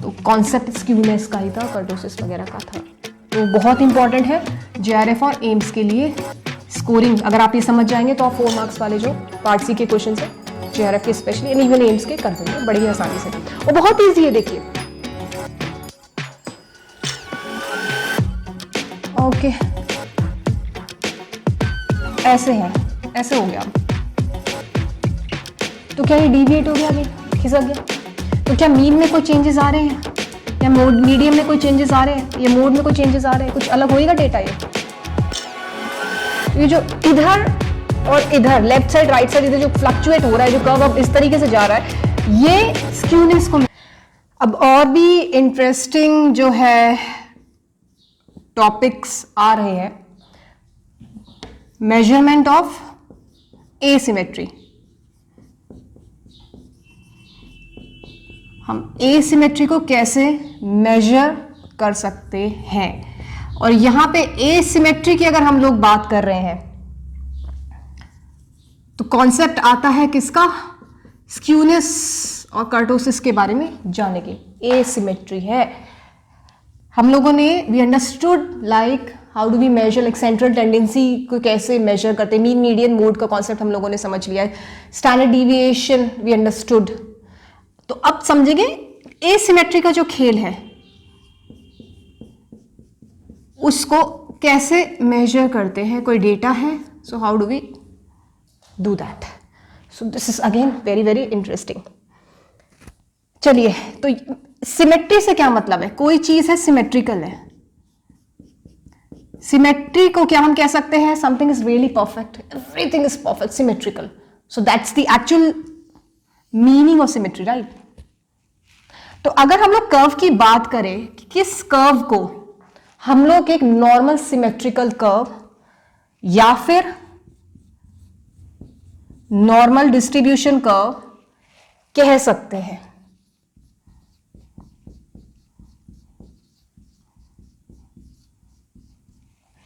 तो concept skewness का ही था, कर्टोसिस वगैरह का था। तो बहुत इंपॉर्टेंट है जेआरएफ और एम्स के लिए स्कोरिंग। अगर आप ये समझ जाएंगे तो आप 4 मार्क्स वाले जो पार्ट सी के क्वेश्चन है जेआरएफ के स्पेशली एंड इवन एम्स के कर देंगे बड़ी ही आसानी से, और बहुत ईजी है। देखिए ओके ऐसे है, ऐसे हो गया। तो क्या ये डिविएट हो गया, आगे खिसक गया? तो क्या मीन में कोई चेंजेस आ रहे हैं, या मोड मीडियम में कोई चेंजेस आ रहे हैं, या मोड में कोई चेंजेस आ रहे हैं? कुछ अलग होएगा डेटा ये जो इधर और इधर लेफ्ट साइड राइट साइड इधर जो फ्लक्चुएट हो रहा है, जो कर्व अब इस तरीके से जा रहा है, ये स्क्यूनेस को। अब और भी इंटरेस्टिंग जो है टॉपिक्स आ रहे हैं, मेजरमेंट ऑफ एसिमेट्री। हम एसिमेट्री को कैसे मेजर कर सकते हैं, और यहां पे एसिमेट्री की अगर हम लोग बात कर रहे हैं तो कॉन्सेप्ट आता है किसका? स्क्यूनेस और कर्टोसिस के बारे में जाने की। एसिमेट्री है, हम लोगों ने we understood like how do we measure, like central tendency को कैसे मेजर करते हैं, मीन मीडियन मोड का कॉन्सेप्ट हम लोगों ने समझ लिया है, स्टैंडर्ड डिविएशन वी अंडरस्टूड। तो अब समझेंगे एसिमेट्री का जो खेल है उसको कैसे मेजर करते हैं। कोई डेटा है, so how do we do that? So this is again very very interesting. चलिए, तो सिमेट्री से क्या मतलब है? कोई चीज है सिमेट्रिकल है, सिमेट्री को क्या हम कह सकते हैं? Something is really perfect, everything is perfect, symmetrical. So that's the actual meaning of symmetry, right? तो अगर हम लोग कर्व की बात करें कि किस कर्व को हम लोग एक नॉर्मल सिमेट्रिकल कर्व या फिर नॉर्मल डिस्ट्रीब्यूशन कर्व कह सकते हैं,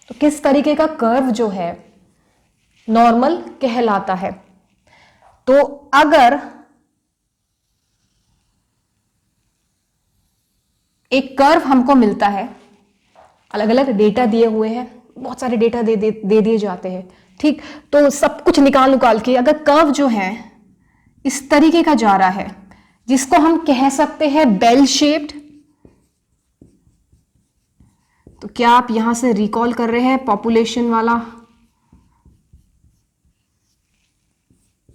तो किस तरीके का कर्व जो है नॉर्मल कहलाता है? तो अगर एक कर्व हमको मिलता है, अलग अलग डेटा दिए हुए हैं, बहुत सारे डेटा दे दिए जाते हैं, ठीक? तो सब कुछ निकाल के अगर कर्व जो है इस तरीके का जा रहा है, जिसको हम कह सकते हैं बेल शेप्ड, तो क्या आप यहां से रिकॉल कर रहे हैं पॉपुलेशन वाला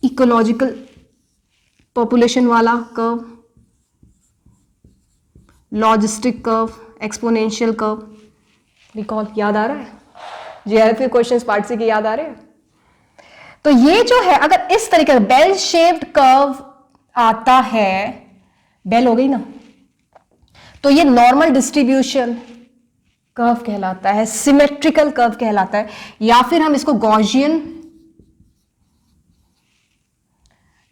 इकोलॉजिकल पॉपुलेशन वाला curve, logistic curve, exponential curve? Recall याद आ रहा है? जेआरएफ के क्वेश्चंस पार्ट सी के याद आ रहे हैं? तो ये जो है अगर इस तरीके का बेल शेप्ड कर्व आता है, बेल हो गई ना, तो ये नॉर्मल डिस्ट्रीब्यूशन कर्व कहलाता है, सिमेट्रिकल कर्व कहलाता है, या फिर हम इसको गॉसियन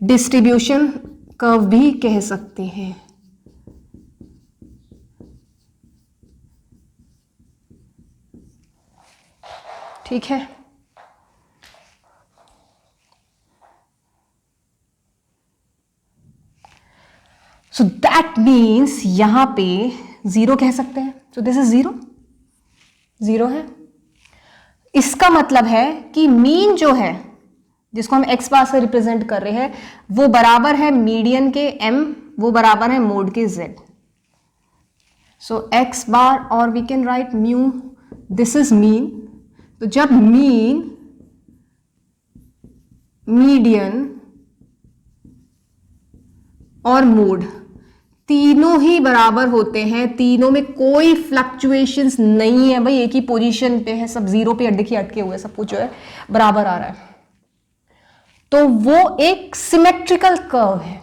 डिस्ट्रीब्यूशन कर्व भी कह सकते हैं। ठीक है, सो दैट मीन्स यहां पे जीरो कह सकते हैं। सो दिस इज जीरो, जीरो है। इसका मतलब है कि मीन जो है जिसको हम एक्स बार से रिप्रेजेंट कर रहे हैं वो बराबर है मीडियन के m, वो बराबर है मोड के z। सो एक्स बार और we can write mu, this is mean. तो जब मीन, मीडियन और मोड तीनों ही बराबर होते हैं, तीनों में कोई फ्लक्चुएशंस नहीं है भाई, एक ही पोजीशन पे है, सब जीरो पे देखिए अटके हुए, सब कुछ जो है बराबर आ रहा है, तो वो एक सिमेट्रिकल कर्व है,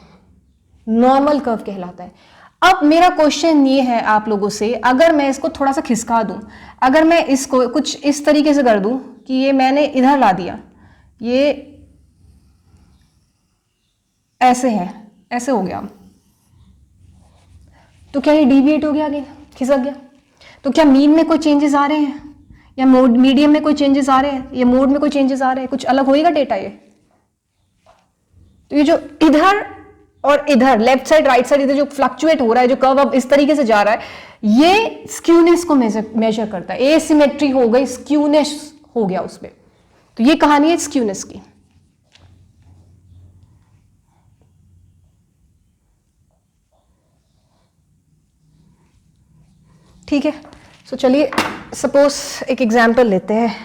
नॉर्मल कर्व कहलाता है। अब मेरा क्वेश्चन ये है आप लोगों से, अगर मैं इसको थोड़ा सा खिसका दूं, अगर मैं इसको कुछ इस तरीके से कर दूं कि ये मैंने इधर ला दिया, ये ऐसे है, ऐसे हो गया, तो क्या ये डिविएट हो गया, आगे खिसक गया? तो क्या मीन में कोई चेंजेस आ रहे हैं, या मोड मीडियम में कोई चेंजेस आ रहे हैं, या मोड में कोई चेंजेस आ रहे हैं? कुछ अलग होएगा डेटा ये? तो ये जो इधर और इधर लेफ्ट साइड राइट साइड इधर जो फ्लक्चुएट हो रहा है, जो कर्व अब इस तरीके से जा रहा है, ये स्क्यूनेस को मेजर करता है। एसिमेट्री हो गई, स्क्यूनेस हो गया उसमें। तो ये कहानी है स्क्यूनेस की। ठीक है, सो चलिए सपोज एक एग्जाम्पल लेते हैं।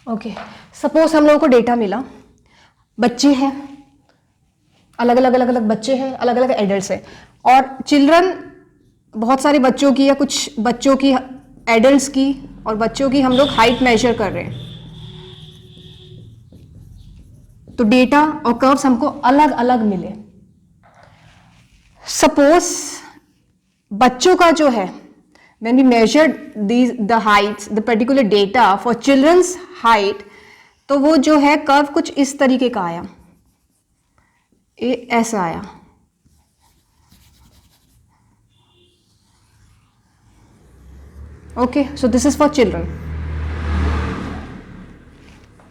ओके, सपोज हम लोगों को डेटा मिला, बच्चे हैं, अलग अलग बच्चे हैं, अलग अलग एडल्ट्स हैं, और चिल्ड्रन बहुत सारे बच्चों की या कुछ बच्चों की, एडल्ट्स की और बच्चों की हम लोग हाइट मेजर कर रहे हैं। तो डेटा और कर्व्स हमको अलग अलग मिले। सपोज बच्चों का जो है, when we measured the heights, the particular data for children's height, तो वो जो है कर्व कुछ इस तरीके का आया, ऐसा आया। Okay, so this is for children.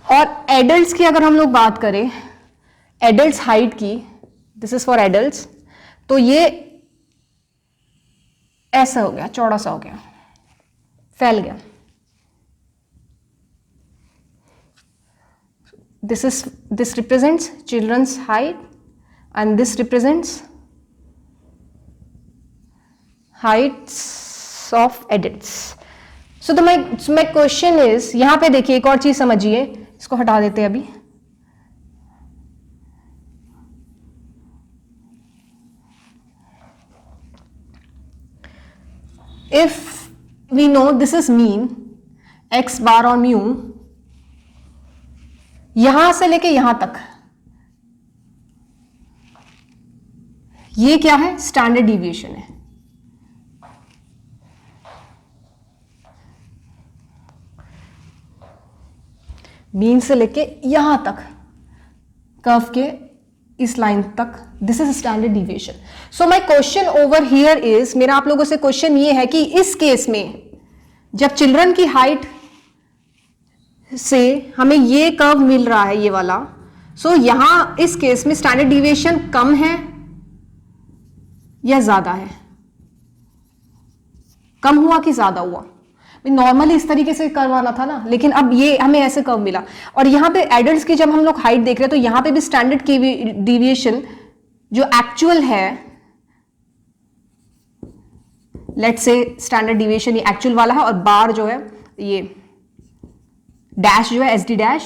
और एडल्ट्स की अगर हम लोग बात करें, एडल्ट्स हाइट की, दिस इज फॉर एडल्ट्स, तो ये ऐसा हो गया, चौड़ा सा हो गया, फैल गया। this represents children's height and this represents heights of adults. So my question is, यहां पे देखिए एक और चीज समझिए, इसको हटा देते हैं अभी। If we know this is mean, x bar और mu, यहां से लेके यहां तक ये क्या है, स्टैंडर्ड डिविएशन है। मीन से लेके यहां तक, कर्व के इस लाइन तक, this is standard deviation. So my question over here is, मेरा आप लोगों से क्वेश्चन ये है कि इस केस में जब चिल्ड्रन की हाइट से हमें ये कर्व मिल रहा है, ये वाला, सो यहां इस केस में स्टैंडर्ड डिविएशन कम है या ज्यादा है? कम हुआ कि ज्यादा हुआ? नॉर्मली इस तरीके से कर्व आना था ना, लेकिन अब ये हमें ऐसे कर्व मिला। और यहां पे एडल्ट्स की जब हम लोग हाइट देख रहे हैं, तो यहां पे भी स्टैंडर्ड की डिविएशन जो एक्चुअल है, लेट्स से स्टैंडर्ड डिविएशन ये एक्चुअल वाला है, और बार जो है ये डैश जो है एसडी डैश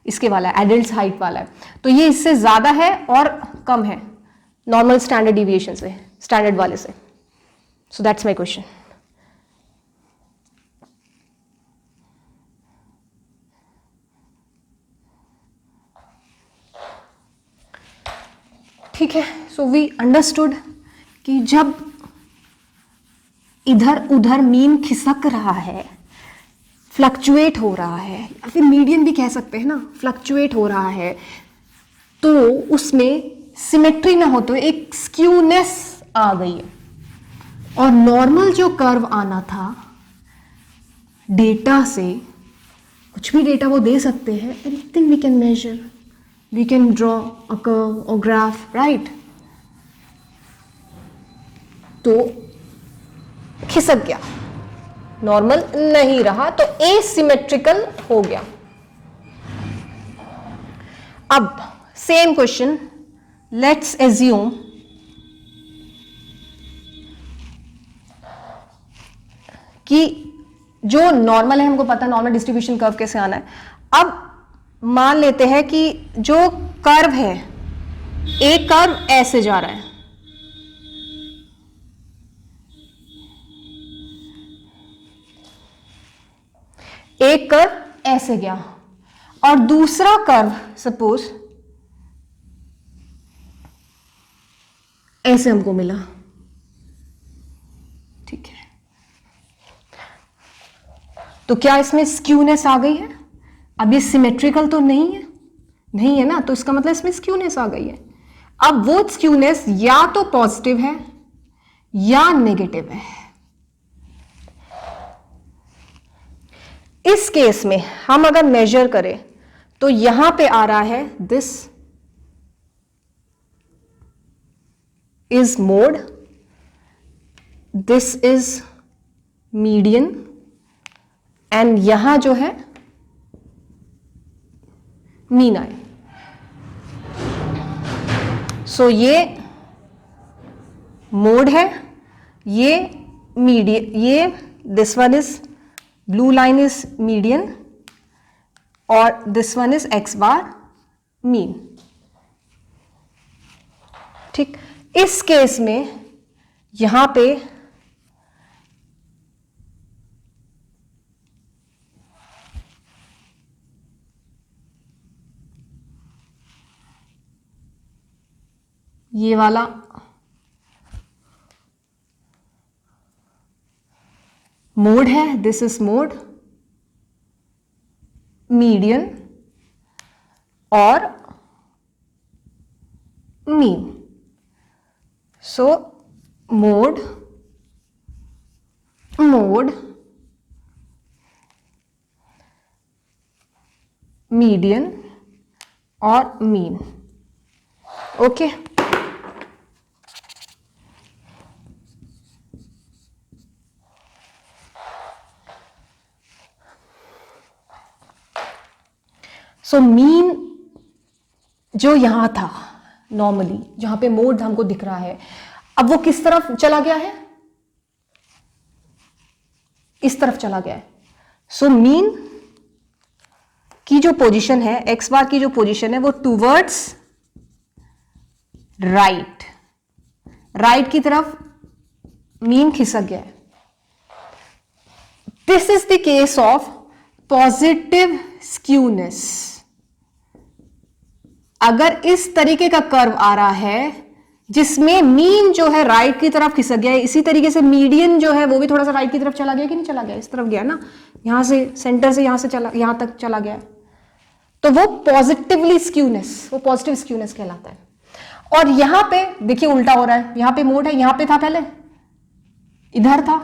इसके वाला है, एडल्ट्स हाइट वाला है। तो ये इससे ज्यादा है और कम है नॉर्मल स्टैंडर्ड डिविएशन से, स्टैंडर्ड वाले से। So that's my question. ठीक है, सो वी अंडरस्टूड कि जब इधर उधर मीन खिसक रहा है, फ्लक्चुएट हो रहा है, या फिर मीडियन भी कह सकते हैं ना, फ्लक्चुएट हो रहा है, तो उसमें सिमेट्री ना हो तो एक स्क्यूनेस आ गई है। और नॉर्मल जो कर्व आना था डेटा से, कुछ भी डेटा वो दे सकते हैं, anything we can measure, we can draw a curve or graph, right? तो खिसक गया, नॉर्मल नहीं रहा, तो एसिमेट्रिकल हो गया। अब सेम क्वेश्चन, लेट्स एज्यूम कि जो नॉर्मल है, हमको पता है नॉर्मल डिस्ट्रीब्यूशन कर्व कैसे आना है। अब मान लेते हैं कि जो कर्व है, एक कर्व ऐसे जा रहा है, एक कर्व ऐसे गया, और दूसरा कर्व सपोज ऐसे हमको मिला। ठीक है, तो क्या इसमें स्क्यूनेस आ गई है? अब ये सिमेट्रिकल तो नहीं है, नहीं है ना, तो इसका मतलब इसमें स्क्यूनेस आ गई है। अब वो स्क्यूनेस या तो पॉजिटिव है या नेगेटिव है। इस केस में हम अगर मेजर करें तो यहां पे आ रहा है this is mode, this is median and यहां जो है मीन आए। सो ये मोड है, ये मीडियन, ये this one is blue line is median और this one is X bar mean. ठीक, इस केस में यहां पे ये वाला मोड है, दिस इज मोड, मीडियन और मीन। सो मोड, मोड, मीडियन और मीन। ओके, सो मीन जो यहां था नॉर्मली, जहां पे मोड हमको दिख रहा है, अब वो किस तरफ चला गया है? इस तरफ चला गया है। सो मीन की जो पोजीशन है, एक्स बार की जो पोजीशन है, वो टूवर्ड्स राइट, राइट की तरफ मीन खिसक गया है। This is the case of positive skewness. अगर इस तरीके का कर्व आ रहा है जिसमें मीन जो है राइट की तरफ खिसक गया है, इसी तरीके से मीडियन जो है वो भी थोड़ा सा राइट की तरफ चला गया कि नहीं चला गया? इस तरफ गया ना, यहां से सेंटर से यहां से चला, यहां तक चला गया, तो वो पॉजिटिवली स्क्यूनेस, वो पॉजिटिव स्क्यूनेस कहलाता है। और यहां पे देखिए उल्टा हो रहा है, यहां पे मोड है, यहां पे था पहले, इधर था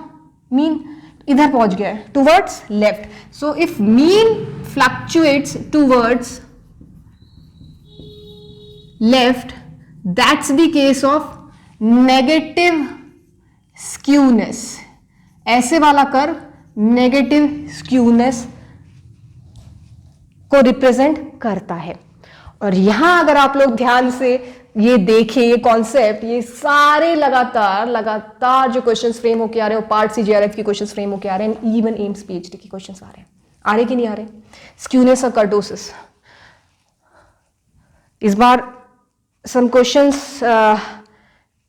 मीन, इधर पहुंच गया है towards left. So if mean fluctuates towards left, that's the case of negative skewness। ऐसे वाला कर्व नेगेटिव स्क्यूनेस को रिप्रेजेंट करता है। और यहां अगर आप लोग ध्यान से ये देखें, ये कॉन्सेप्ट, ये सारे लगातार जो क्वेश्चंस फ्रेम होके आ रहे हैं, पार्ट सी जेआरएफ के क्वेश्चंस फ्रेम होके आ रहे हैं, इवन एम्स पीएचडी के क्वेश्चंस आ रहे कि नहीं आ रहे? स्क्यूनेस और कर्टोसिस। इस बार सम क्वेश्चंस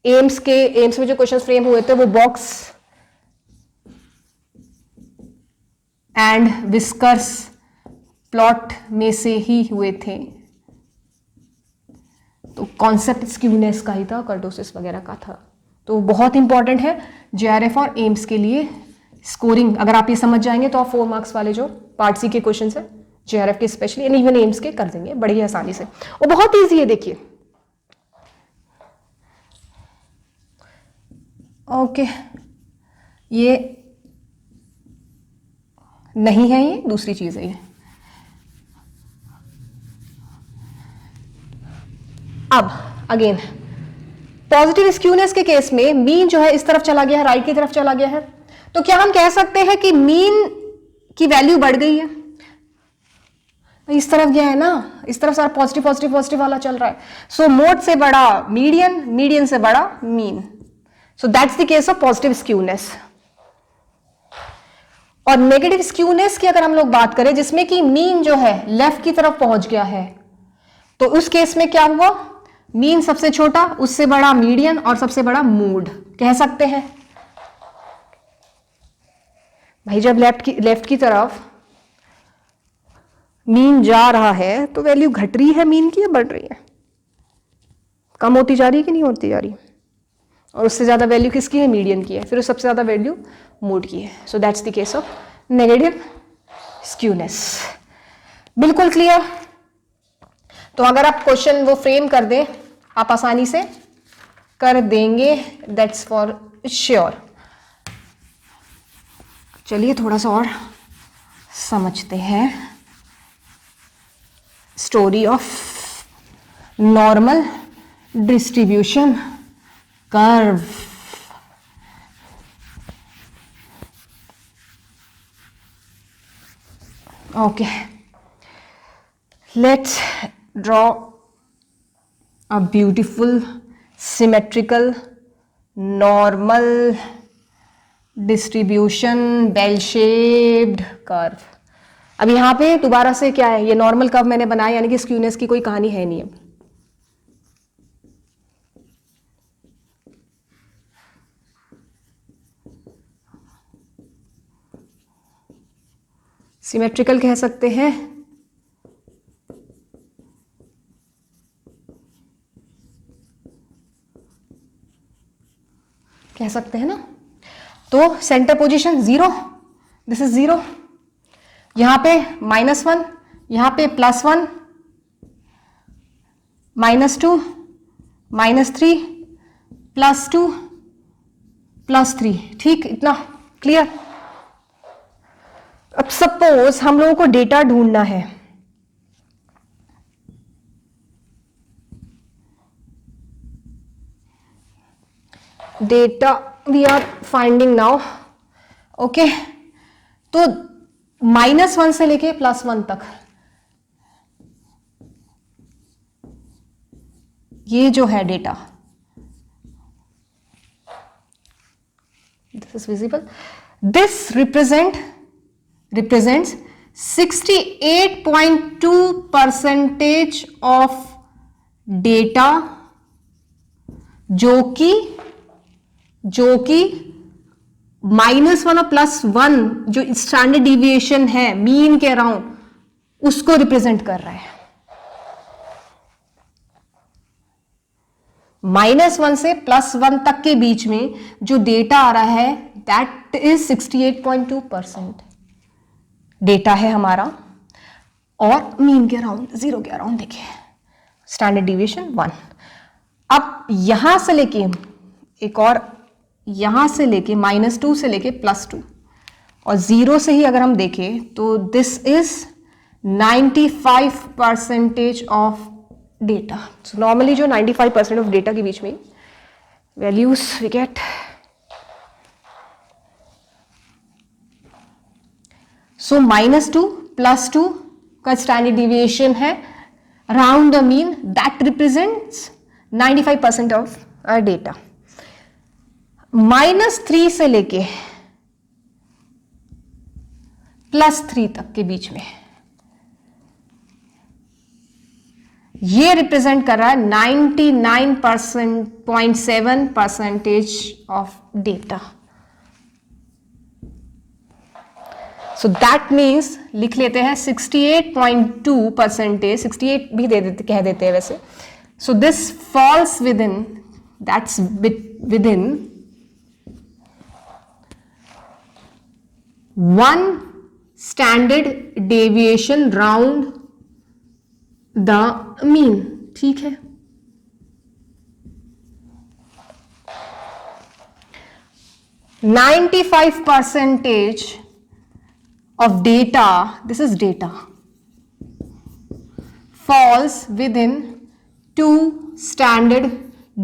एम्स में जो क्वेश्चंस फ्रेम हुए थे वो बॉक्स एंड विस्कर्स प्लॉट में से ही हुए थे, तो कॉन्सेप्ट स्क्यूनेस का ही था, कर्टोसिस वगैरह का था। तो बहुत इंपॉर्टेंट है जेआरएफ और एम्स के लिए स्कोरिंग। अगर आप ये समझ जाएंगे तो आप 4 मार्क्स वाले जो पार्ट सी के क्वेश्चंस है जेआरएफ के स्पेशली एंड इवन एम्स के कर देंगे बड़ी ही आसानी से, और बहुत ईजी है। देखिए ओके, ये नहीं है, ये दूसरी चीज है ये। अब अगेन पॉजिटिव स्क्यूनेस के केस में मीन जो है इस तरफ चला गया है, राइट की तरफ चला गया है, तो क्या हम कह सकते हैं कि मीन की वैल्यू बढ़ गई है? इस तरफ गया है ना, इस तरफ सारा पॉजिटिव पॉजिटिव पॉजिटिव वाला चल रहा है। सो मोड से बड़ा मीडियन, मीडियन से बड़ा mean. So that's the case of positive skewness। और नेगेटिव स्क्यूनेस की अगर हम लोग बात करें जिसमें कि मीन जो है लेफ्ट की तरफ पहुंच गया है, तो उस केस में क्या हुआ? मीन सबसे छोटा, उससे बड़ा मीडियन और सबसे बड़ा मोड कह सकते हैं। भाई जब लेफ्ट की तरफ मीन जा रहा है तो वैल्यू घट रही है मीन की या बढ़ रही है? कम होती जा रही है कि नहीं होती जा रही? और उससे ज्यादा वैल्यू किसकी है? मीडियन की है, फिर सबसे ज्यादा वैल्यू मोड की है। So that's the case of negative skewness. बिल्कुल क्लियर? तो अगर आप क्वेश्चन वो फ्रेम कर दें आप आसानी से कर देंगे, दैट्स फॉर श्योर। चलिए थोड़ा सा और समझते हैं story of normal distribution curve. Okay, let's draw a beautiful symmetrical normal distribution bell shaped curve. अब यहां पे दोबारा से क्या है, ये नॉर्मल कर्व मैंने बनाया, यानी कि स्क्यूनेस की कोई कहानी है नहीं। अब सिमेट्रिकल कह सकते हैं, कह सकते हैं ना। तो सेंटर पोजीशन 0, दिस इज 0, यहां पे -1, यहां पे +1, -2, -3, +2, +3। ठीक, इतना क्लियर। अब सपोज हम लोगों को डेटा ढूंढना है, data we are finding now. Okay, तो -1 से लेके +1 तक ये जो है data, this is visible, this represents 68.2% of data जो कि -1 और +1 जो स्टैंडर्ड डिविएशन है मीन के अराउंड, उसको रिप्रेजेंट कर रहा है। -1 से +1 तक के बीच में जो डेटा आ रहा है दैट इज 68.2% डेटा है हमारा, और मीन के अराउंड, 0 के अराउंड देखिए, स्टैंडर्ड डिविएशन 1। अब यहां से लेके एक और, यहां से लेके -2 से लेके +2 और 0 से ही अगर हम देखें तो this is 95% of data. So normally जो 95% ऑफ डेटा के बीच में वैल्यूज वी गेट। सो -2 +2 का स्टैंडर्ड डिविएशन है around the mean, that represents 95% of data. -3 से लेके +3 तक के बीच में ये रिप्रेजेंट कर रहा है 99.7% of data. So that means लिख लेते हैं 68.2%, 68 भी दे देते, कह देते हैं वैसे। So this falls within, that's within 1 standard deviation round the mean. ठीक है, %95 of data, this is data, falls within 2 standard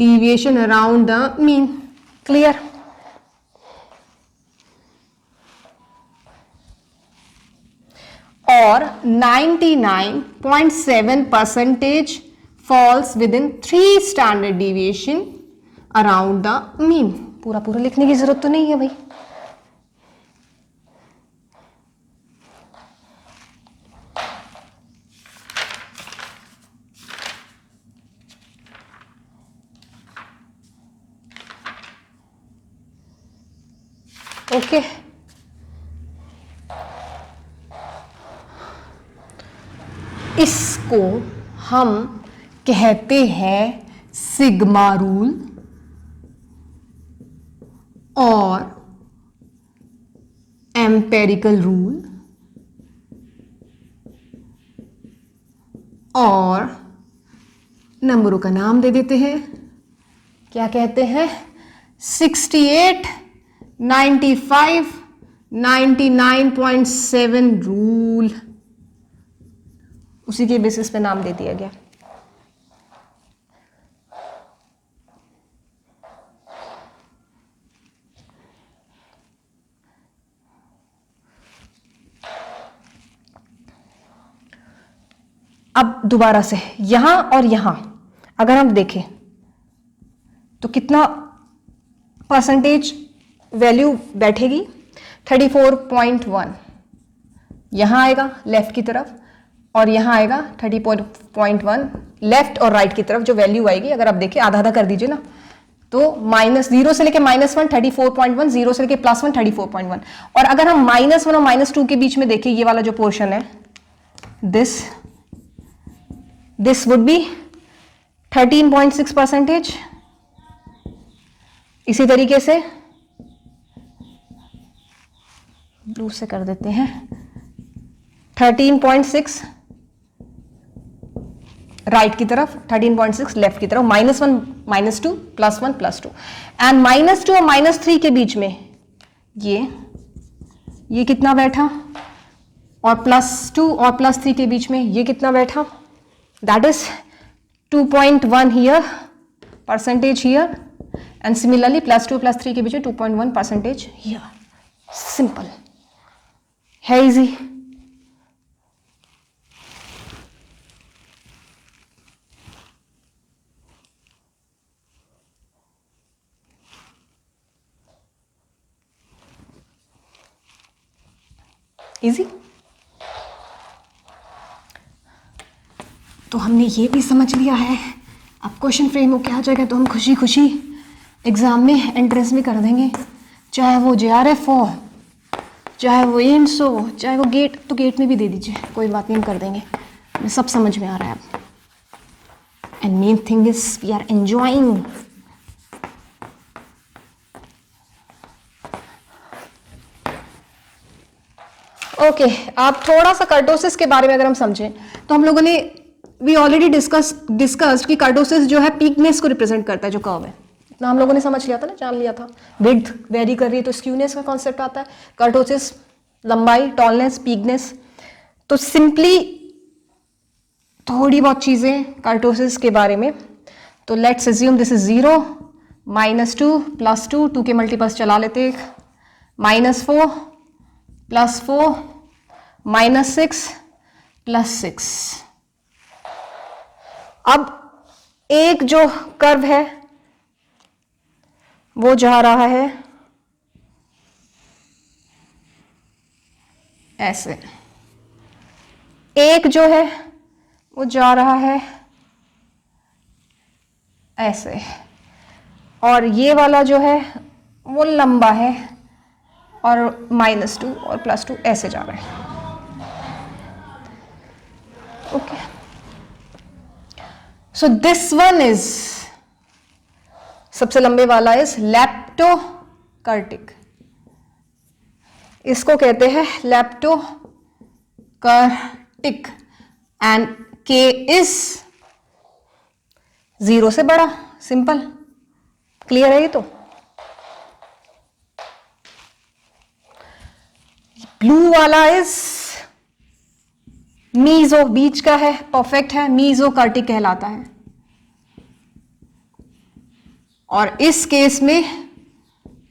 deviation around the mean. Clear? और 99.7% falls within 3 standard deviation around the mean. पूरा पूरा लिखने की जरूरत तो नहीं है भाई। ओके, इसको हम कहते हैं सिग्मा रूल और एम्पेरिकल रूल और नंबरों का नाम दे देते हैं, क्या कहते हैं, 68, 95, 99.7 रूल, उसी के बेसिस पे नाम दे दिया गया। अब दोबारा से यहां और यहां अगर हम देखें तो कितना परसेंटेज वैल्यू बैठेगी, 34.1 यहां आएगा लेफ्ट की तरफ, और यहां आएगा 30.1 लेफ्ट और राइट की तरफ जो वैल्यू आएगी। अगर आप देखें आधा आधा कर दीजिए ना, तो -0 से लेके -1 34.1, 0 से लेके +1 34.1। और अगर हम -1 और -2 के बीच में देखें, ये वाला जो पोर्शन है, दिस वुड बी 13.6%। इसी तरीके से ब्लू से कर देते हैं, 13.6 राइट की तरफ, 13.6 लेफ्ट की तरफ, -1 -2 +1 +2, एंड -2 और -3 के बीच में ये कितना बैठा, और +2 और +3 के बीच में ये कितना बैठा, that is 2.1 here percentage here, and similarly +2 +3 के बीच में 2.1% हियर। सिंपल है, इजी। इजी। तो हमने ये भी समझ लिया है। अब क्वेश्चन फ्रेम होके आ जाएगा तो हम खुशी खुशी एग्जाम में एंट्रेंस भी कर देंगे, चाहे वो JRF हो, चाहे वो एम्स हो, चाहे वो गेट, तो गेट में भी दे दीजिए, कोई बात नहीं, हम कर देंगे। हमें सब समझ में आ रहा है अब। And main thing is we are enjoying. Okay, आप थोड़ा सा कर्टोसिस के बारे में अगर हम समझें तो हम लोगों ने वी ऑलरेडी डिस्कस्ड कि कर्टोसिस जो है पीकनेस को रिप्रेजेंट करता है, जो कर्व है, इतना हम लोगों ने समझ लिया था ना, जान लिया था। विड्थ वेरी कर रही है तो स्क्यूनेस का कॉन्सेप्ट आता है, कर्टोसिस लंबाई, टॉलनेस, पीकनेस। तो सिंपली थोड़ी बहुत चीजें कर्टोसिस के बारे में, तो लेट्स अज्यूम दिस इज 0, -2 +2, 2 के मल्टीपल्स चला लेते, -4 +4 -6 +6। अब एक जो कर्व है वो जा रहा है ऐसे, एक जो है वो जा रहा है ऐसे, और ये वाला जो है वो लंबा है और -2 और +2 ऐसे जा रहे हैं। Okay, so this one is, सबसे लंबे वाला इज लेप्टोकर्टिक, इसको कहते हैं लेप्टोकर्टिक, एंड K इज 0 से बड़ा। सिंपल, क्लियर है ये तो। ब्लू वाला इज मीजो, बीच का है, परफेक्ट है, मीजोकर्टिक कहलाता है। और इस केस में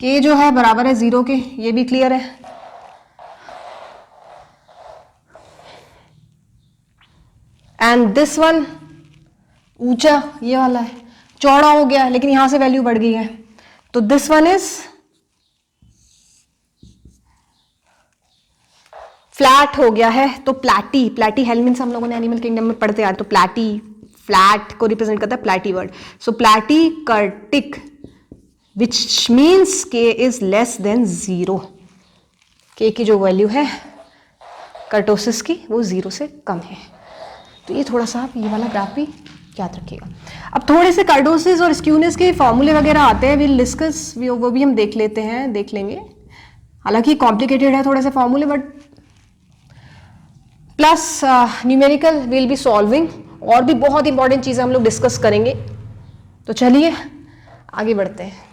K जो है बराबर है 0 के, ये भी क्लियर है। एंड दिस वन ऊंचा, ये वाला है, चौड़ा हो गया लेकिन यहां से वैल्यू बढ़ गई है, तो दिस वन इज फ्लैट हो गया है। तो प्लैटी, प्लैटी हेलमिन्स हम लोगों ने एनिमल किंगडम में पढ़ते आ रहे, तो प्लैटी फ्लैट को रिप्रेजेंट करता है platy word. So platykurtic which means K is less than 0। K की जो वैल्यू है कर्टोसिस की वो 0 से कम है। तो ये थोड़ा सा आप ये वाला ग्राफ भी याद रखिएगा। अब थोड़े से कर्टोसिस और स्क्यूनेस के फॉर्मूले वगैरह आते हैं, विल डिस्कस, वो भी हम देख लेते हैं, देख लेंगे। हालांकि कॉम्प्लिकेटेड है थोड़े से फॉर्मूले, but plus numerical will be solving और भी बहुत इंपॉर्टेंट चीज़ें हम लोग डिस्कस करेंगे। तो चलिए आगे बढ़ते हैं।